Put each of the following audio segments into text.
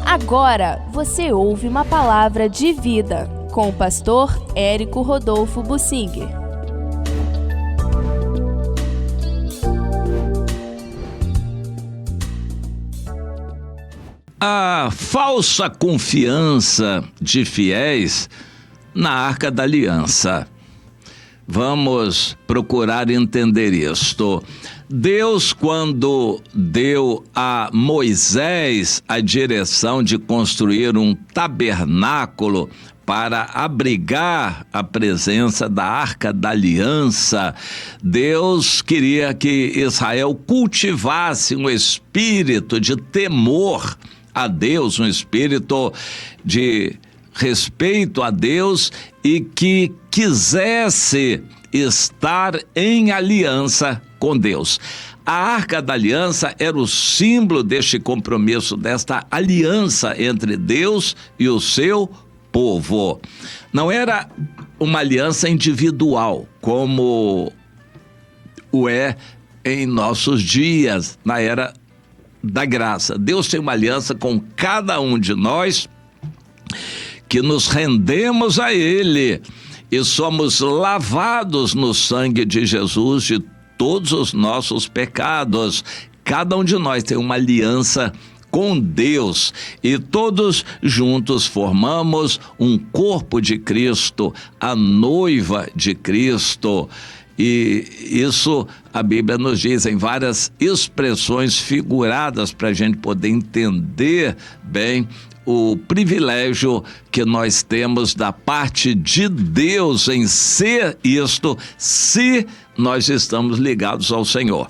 Agora você ouve uma palavra de vida com o pastor Érico Rodolfo Bussinger. A falsa confiança de fiéis na Arca da Aliança. Vamos procurar entender isto. Deus, quando deu a Moisés a direção de construir um tabernáculo para abrigar a presença da Arca da Aliança, Deus queria que Israel cultivasse um espírito de temor a Deus, um espírito de respeito a Deus e que quisesse estar em aliança com Deus. A Arca da Aliança era o símbolo deste compromisso, desta aliança entre Deus e o seu povo. Não era uma aliança individual, como o é em nossos dias, na era da graça. Deus tem uma aliança com cada um de nós que nos rendemos a Ele e somos lavados no sangue de Jesus de todos os nossos pecados. Cada um de nós tem uma aliança com Deus e todos juntos formamos um corpo de Cristo, a noiva de Cristo. E isso a Bíblia nos diz em várias expressões figuradas para a gente poder entender bem o privilégio que nós temos da parte de Deus em ser isto, se nós estamos ligados ao Senhor.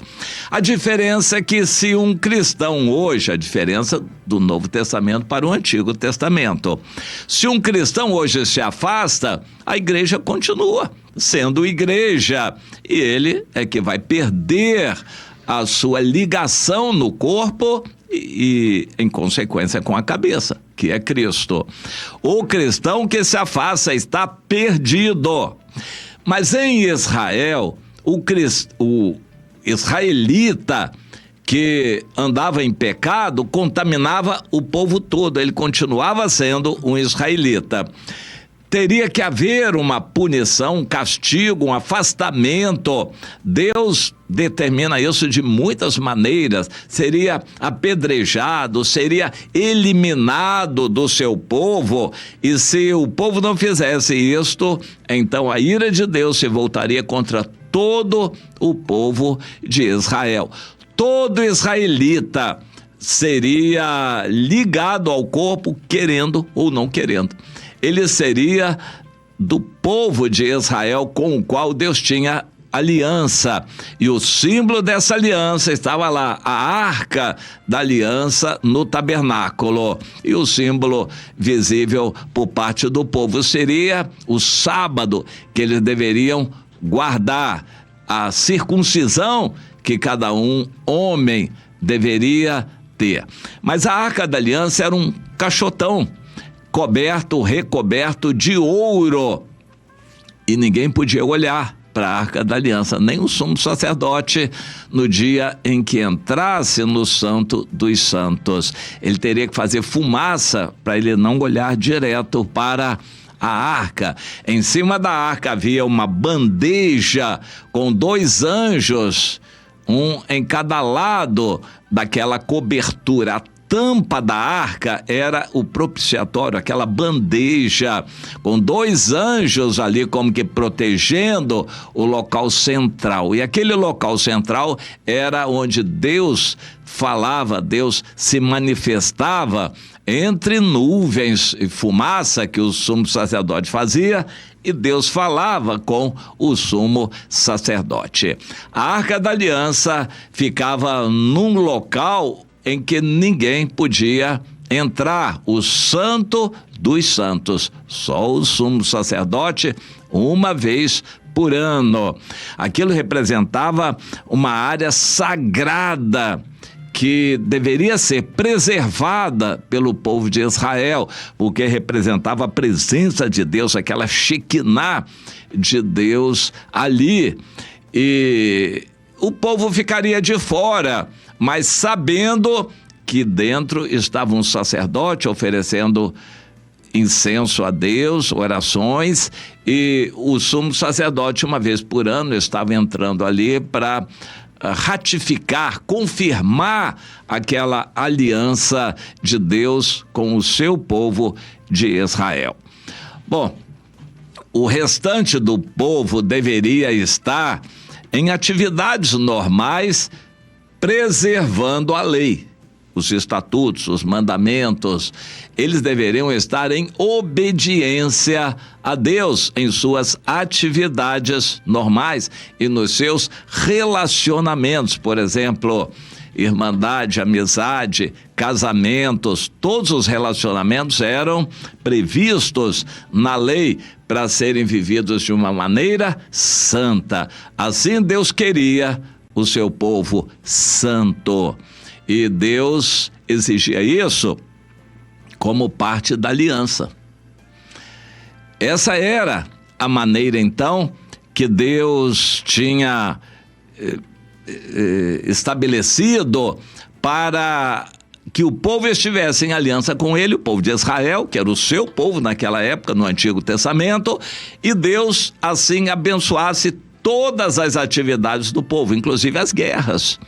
A diferença é que se um cristão hoje, a diferença do Novo Testamento para o Antigo Testamento, se um cristão hoje se afasta, a igreja continua sendo igreja e ele é que vai perder a sua ligação no corpo e em consequência com a cabeça, que é Cristo. O cristão que se afasta está perdido. Mas em Israel, o israelita que andava em pecado contaminava o povo todo, ele continuava sendo um israelita. Teria que haver uma punição, um castigo, um afastamento. Deus determina isso de muitas maneiras. Seria apedrejado, seria eliminado do seu povo. E se o povo não fizesse isto, então a ira de Deus se voltaria contra todo o povo de Israel. Todo israelita seria ligado ao corpo, querendo ou não querendo. Ele seria do povo de Israel com o qual Deus tinha aliança. E o símbolo dessa aliança estava lá, a Arca da Aliança no tabernáculo. E o símbolo visível por parte do povo seria o sábado, que eles deveriam guardar, a circuncisão que cada homem deveria ter. Mas a Arca da Aliança era um caixotão, recoberto de ouro, e ninguém podia olhar para a Arca da Aliança, nem o sumo sacerdote, no dia em que entrasse no Santo dos Santos. Ele teria que fazer fumaça para ele não olhar direto para a arca. Em cima da arca havia uma bandeja com 2 anjos, um em cada lado daquela cobertura. A tampa da arca era o propiciatório, aquela bandeja com 2 anjos ali como que protegendo o local central. E aquele local central era onde Deus falava, Deus se manifestava entre nuvens e fumaça que o sumo sacerdote fazia, e Deus falava com o sumo sacerdote. A Arca da Aliança ficava num local em que ninguém podia entrar, o Santo dos Santos, só o sumo sacerdote uma vez por ano. Aquilo representava uma área sagrada que deveria ser preservada pelo povo de Israel, porque representava a presença de Deus, aquela Shekinah de Deus ali. E o povo ficaria de fora, mas sabendo que dentro estava um sacerdote oferecendo incenso a Deus, orações, e o sumo sacerdote, uma vez por ano, estava entrando ali para ratificar, confirmar aquela aliança de Deus com o seu povo de Israel. Bom, o restante do povo deveria estar em atividades normais, preservando a lei, os estatutos, os mandamentos. Eles deveriam estar em obediência a Deus em suas atividades normais e nos seus relacionamentos, por exemplo, irmandade, amizade, casamentos. Todos os relacionamentos eram previstos na lei para serem vividos de uma maneira santa. Assim Deus queria o seu povo santo. E Deus exigia isso como parte da aliança. Essa era a maneira, então, que Deus tinha estabelecido para que o povo estivesse em aliança com ele, o povo de Israel, que era o seu povo naquela época, no Antigo Testamento, e Deus assim abençoasse todas as atividades do povo, inclusive as guerras,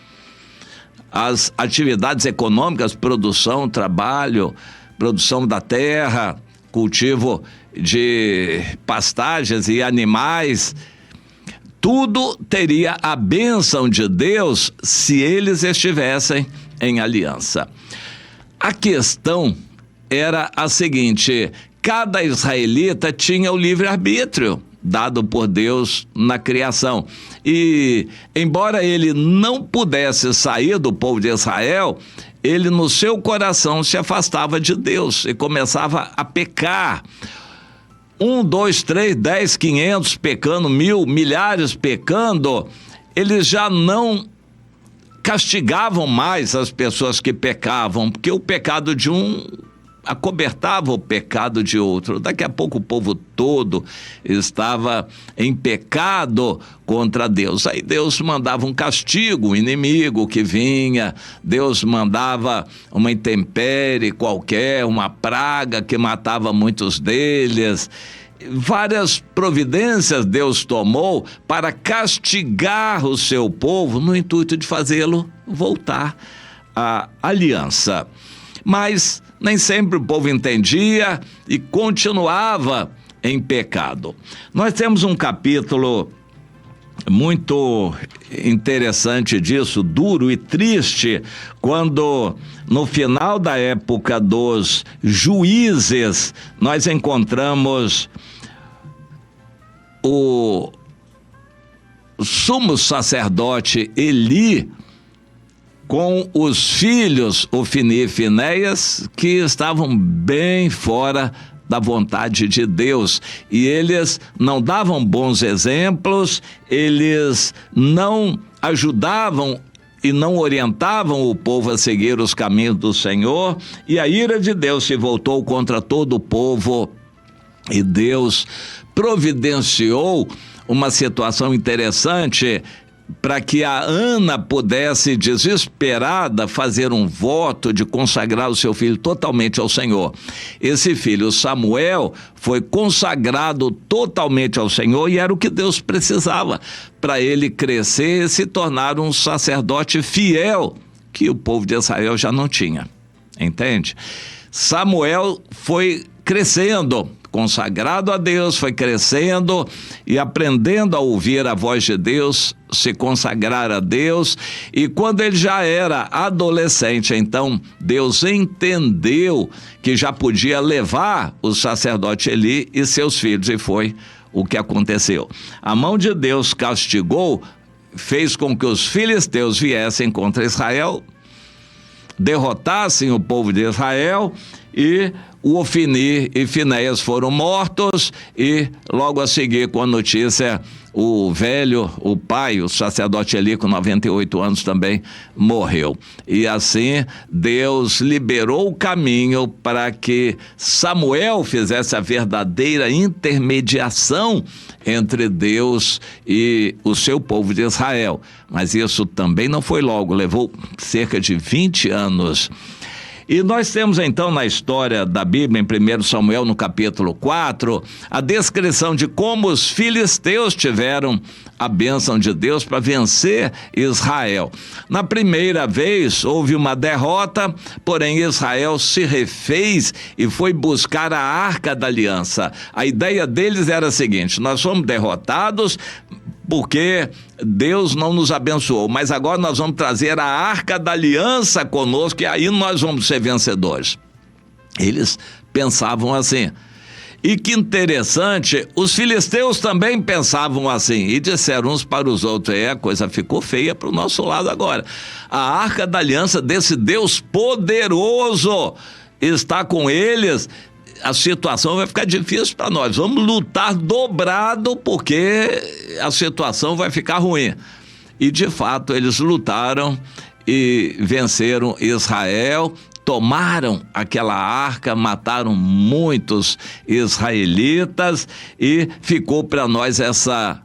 as atividades econômicas, produção, trabalho, produção da terra, cultivo de pastagens e animais. Tudo teria a bênção de Deus se eles estivessem em aliança. A questão era a seguinte: cada israelita tinha o livre-arbítrio dado por Deus na criação. E, embora ele não pudesse sair do povo de Israel, ele no seu coração se afastava de Deus e começava a pecar. 1, 2, 3, 10, 500 pecando, 1000, milhares pecando, eles já não castigavam mais as pessoas que pecavam, porque o pecado de um acobertava o pecado de outro. Daqui a pouco o povo todo estava em pecado contra Deus. Aí Deus mandava um castigo, um inimigo que vinha, Deus mandava uma intempérie qualquer, uma praga que matava muitos deles. Várias providências Deus tomou para castigar o seu povo no intuito de fazê-lo voltar à aliança. Mas nem sempre o povo entendia e continuava em pecado. Nós temos um capítulo muito interessante disso, duro e triste, quando no final da época dos juízes nós encontramos o sumo sacerdote Eli com os filhos Ofni e Finéias, que estavam bem fora da vontade de Deus, e eles não davam bons exemplos, eles não ajudavam e não orientavam o povo a seguir os caminhos do Senhor, e a ira de Deus se voltou contra todo o povo, e Deus providenciou uma situação interessante para que a Ana pudesse, desesperada, fazer um voto de consagrar o seu filho totalmente ao Senhor. Esse filho, Samuel, foi consagrado totalmente ao Senhor e era o que Deus precisava para ele crescer e se tornar um sacerdote fiel, que o povo de Israel já não tinha. Entende? Samuel foi crescendo, consagrado a Deus, foi crescendo e aprendendo a ouvir a voz de Deus, se consagrar a Deus, e quando ele já era adolescente, então Deus entendeu que já podia levar o sacerdote Eli e seus filhos, e foi o que aconteceu. A mão de Deus castigou, fez com que os filisteus viessem contra Israel, derrotassem o povo de Israel, e o Ofni e Finéias foram mortos, e logo a seguir, com a notícia, o velho, o pai, o sacerdote Eli, com 98 anos, também morreu. E assim Deus liberou o caminho para que Samuel fizesse a verdadeira intermediação entre Deus e o seu povo de Israel. Mas isso também não foi logo, levou cerca de 20 anos. E nós temos então na história da Bíblia, em 1 Samuel, no capítulo 4, a descrição de como os filisteus tiveram a bênção de Deus para vencer Israel. Na primeira vez houve uma derrota, porém Israel se refez e foi buscar a Arca da Aliança. A ideia deles era a seguinte: nós fomos derrotados porque Deus não nos abençoou, mas agora nós vamos trazer a Arca da Aliança conosco e aí nós vamos ser vencedores. Eles pensavam assim. E que interessante, os filisteus também pensavam assim e disseram uns para os outros: a coisa ficou feia para o nosso lado agora. A Arca da Aliança desse Deus poderoso está com eles. A situação vai ficar difícil para nós, vamos lutar dobrado porque a situação vai ficar ruim. E de fato eles lutaram e venceram Israel, tomaram aquela arca, mataram muitos israelitas e ficou para nós essa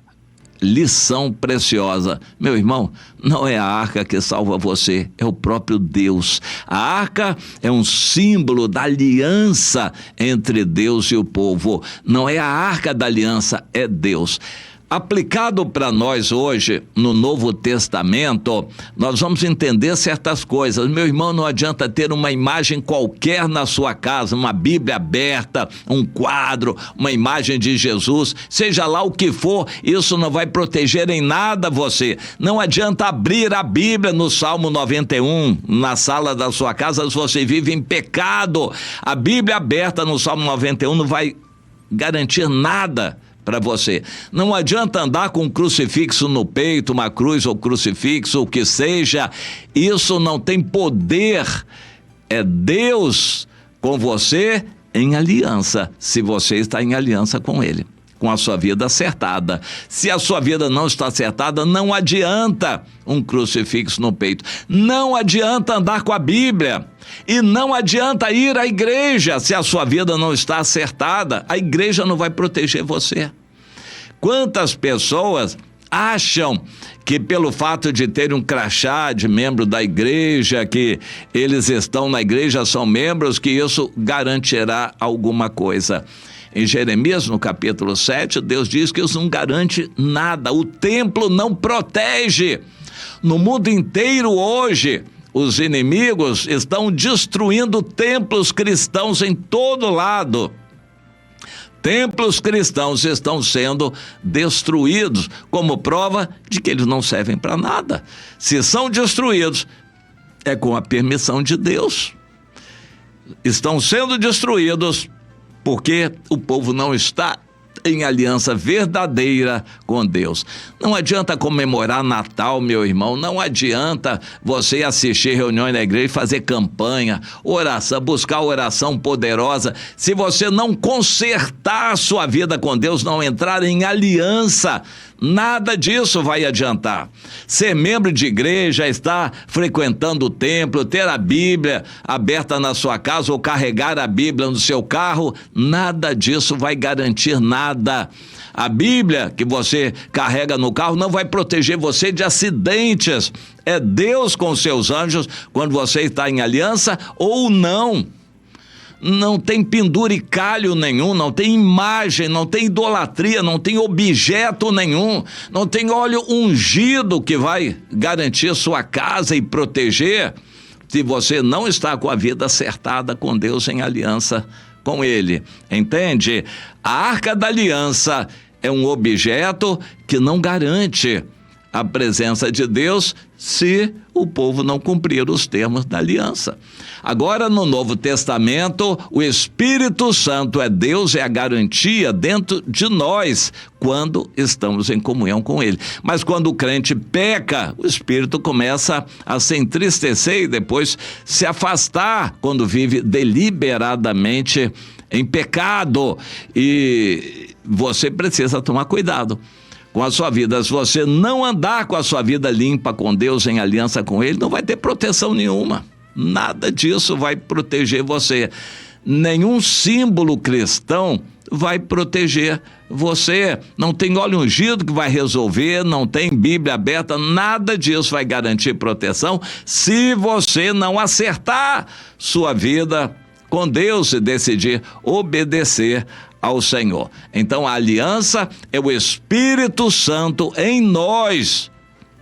lição preciosa. Meu irmão, não é a arca que salva você, é o próprio Deus. A arca é um símbolo da aliança entre Deus e o povo. Não é a arca da aliança, é Deus. Aplicado para nós hoje, no Novo Testamento, nós vamos entender certas coisas. Meu irmão, não adianta ter uma imagem qualquer na sua casa, uma Bíblia aberta, um quadro, uma imagem de Jesus, seja lá o que for, isso não vai proteger em nada você. Não adianta abrir a Bíblia no Salmo 91, na sala da sua casa, se você vive em pecado. A Bíblia aberta no Salmo 91 não vai garantir nada para você. Não adianta andar com um crucifixo no peito, uma cruz ou crucifixo, o que seja, isso não tem poder. É Deus com você em aliança, se você está em aliança com Ele, com a sua vida acertada. Se a sua vida não está acertada, não adianta um crucifixo no peito, não adianta andar com a Bíblia, e não adianta ir à igreja se a sua vida não está acertada. A igreja não vai proteger você. Quantas pessoas acham que pelo fato de terem um crachá de membro da igreja, que eles estão na igreja, são membros, que isso garantirá alguma coisa? Em Jeremias, no capítulo 7, Deus diz que isso não garante nada. O templo não protege. No mundo inteiro hoje, os inimigos estão destruindo templos cristãos em todo lado. Templos cristãos estão sendo destruídos como prova de que eles não servem para nada. Se são destruídos, é com a permissão de Deus. Estão sendo destruídos porque o povo não está em aliança verdadeira com Deus. Não adianta comemorar Natal, meu irmão, não adianta você assistir reuniões na igreja e fazer campanha, oração, buscar oração poderosa, se você não consertar a sua vida com Deus, não entrar em aliança, nada disso vai adiantar. Ser membro de igreja, estar frequentando o templo, ter a Bíblia aberta na sua casa ou carregar a Bíblia no seu carro, nada disso vai garantir nada. A Bíblia que você carrega no carro não vai proteger você de acidentes. É Deus com seus anjos quando você está em aliança ou não. Não tem penduricalho nenhum, não tem imagem, não tem idolatria, não tem objeto nenhum, não tem óleo ungido que vai garantir sua casa e proteger, se você não está com a vida acertada com Deus em aliança com Ele, entende? A Arca da Aliança é um objeto que não garante a presença de Deus se o povo não cumprir os termos da aliança. Agora, no Novo Testamento, o Espírito Santo é Deus, é a garantia dentro de nós quando estamos em comunhão com Ele. Mas quando o crente peca, o Espírito começa a se entristecer e depois se afastar quando vive deliberadamente em pecado. E você precisa tomar cuidado com a sua vida. Se você não andar com a sua vida limpa com Deus, em aliança com Ele, não vai ter proteção nenhuma. Nada disso vai proteger você. Nenhum símbolo cristão vai proteger você. Não tem óleo ungido que vai resolver, não tem Bíblia aberta, nada disso vai garantir proteção se você não acertar sua vida com Deus e decidir obedecer ao Senhor. Então a aliança é o Espírito Santo em nós,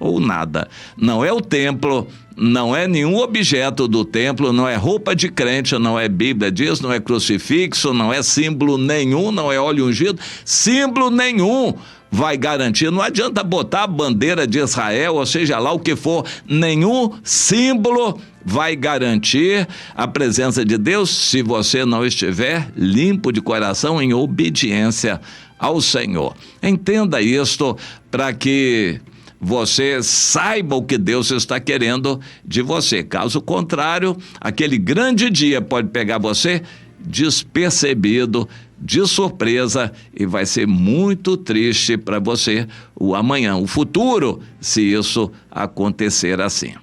ou nada. Não é o templo, não é nenhum objeto do templo, não é roupa de crente, não é Bíblia diz, não é crucifixo, não é símbolo nenhum, não é óleo ungido, símbolo nenhum vai garantir. Não adianta botar a bandeira de Israel, ou seja lá o que for, nenhum símbolo vai garantir a presença de Deus se você não estiver limpo de coração em obediência ao Senhor. Entenda isto para que você saiba o que Deus está querendo de você. Caso contrário, aquele grande dia pode pegar você despercebido, de surpresa, e vai ser muito triste para você o amanhã, o futuro, se isso acontecer assim.